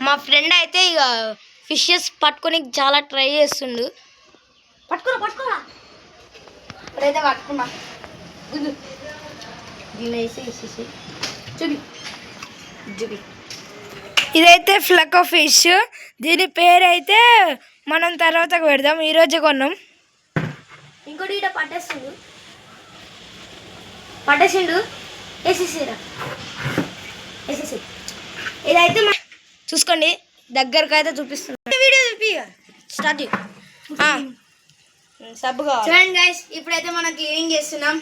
మా ఫ్రెండ్ అయితే ఇక ఫిషెస్ పట్టుకొని చాలా ట్రై చేస్తుండు. పట్టుకోరా ఇప్పుడైతే పట్టుకున్నా. ఇదైతే ఫ్లక్ ఫిష్. దీని పేరు అయితే మనం తర్వాత పెడదాం. ఈరోజే కొన్నాం. ఇంకోటి ఇట పట్టేసిండు వేసేసిరా. ఇదైతే చూసుకోండి, దగ్గరకు అయితే చూపిస్తున్నా. వీడియో చూపి స్టార్ట్ సబ్బు కావాలి. చూడండి గైస్, ఇప్పుడైతే మనం క్లీనింగ్ చేస్తున్నాం.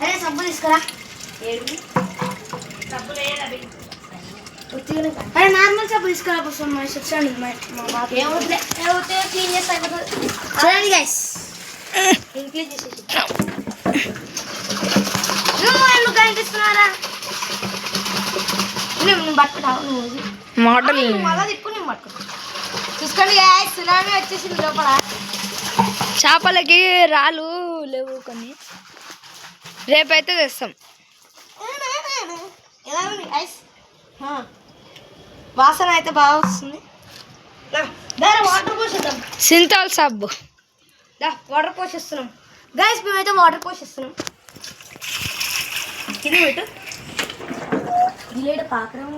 అరే సబ్బు తీసుకురా. అరే నార్మల్ సబ్బు తీసుకురా. కోసం క్లీన్ చేస్తా. చూడండి గైస్, క్లీన్ చేసేసి ఎందుకు కనిపిస్తున్నారా? నువ్వు పట్టుకుంటావు. నువ్వు మోడల్ మళ్ళా తిప్పు. నేను పట్టుకుంటా. చూసుకోండి గైస్, సునామీ వచ్చేసింది లోపల. చేపలకి రాళ్ళు లేవు కొన్ని. రేపైతే తెస్తాం. ఎలా ఉంది ఐస్? వాసన అయితే బాగా వస్తుంది. వాటర్ పోసేద్దాం. సింతాల్ సబ్బు వాటర్ పోసేస్తున్నాం గైస్. మేమైతే వాటర్ పోసేస్తున్నాం. ఇది పెట్టు. ఇల్లేడు పాకరం.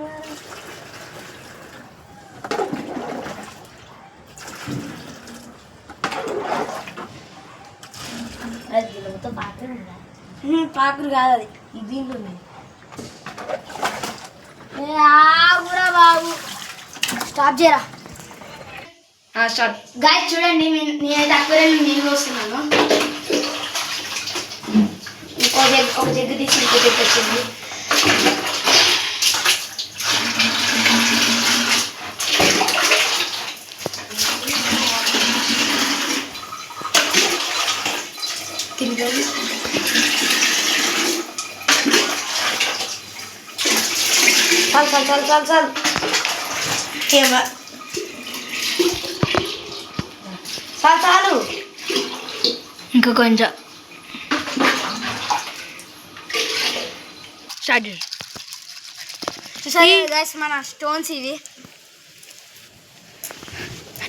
పాకురు కాదు అది, దీంట్లో ఉన్నాయి. ఆగురా బాబు, స్టాప్ చేయరా. స్టార్ట్. గాయస్ చూడండి, నేనైతే అక్వేరియం నీళ్ళు వస్తున్నాను. ఒక జగ్గు తీసి ఇంకో జగ్గు వచ్చింది. చాలు చాలు ఇంకా కొంచెం. స్టార్ట్. గైస్ మన స్టోన్స్ ఇవి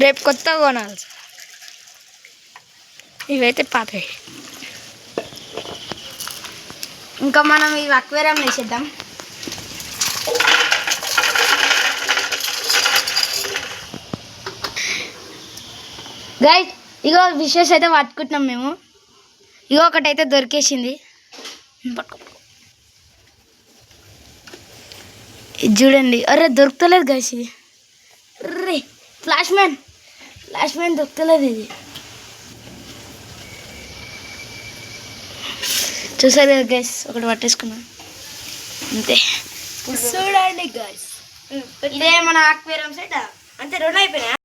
రేపు కొత్తగా కొనాలి. ఇవైతే పాతవి. ఇంకా మనం ఇవి అక్వేరియం వేసేద్దాం. గైస్ ఇగో ఫిషెస్ అయితే పట్టుకుంటున్నాం మేము. ఇగో ఒకటైతే దొరికేసింది. ఇది చూడండి. అరే దొరుకుతలేదు గైస్ ఇది. అరే ఫ్లాష్ మ్యాన్ దొరుకుతలేదు ఇది. చూసారు కదా గైస్, ఒకటి పట్టేసుకున్నాం అంతే. చూడండి గైస్, ఇదే మన అక్వేరియం సెట్. అంతే, రెండు అయిపోయినాయి.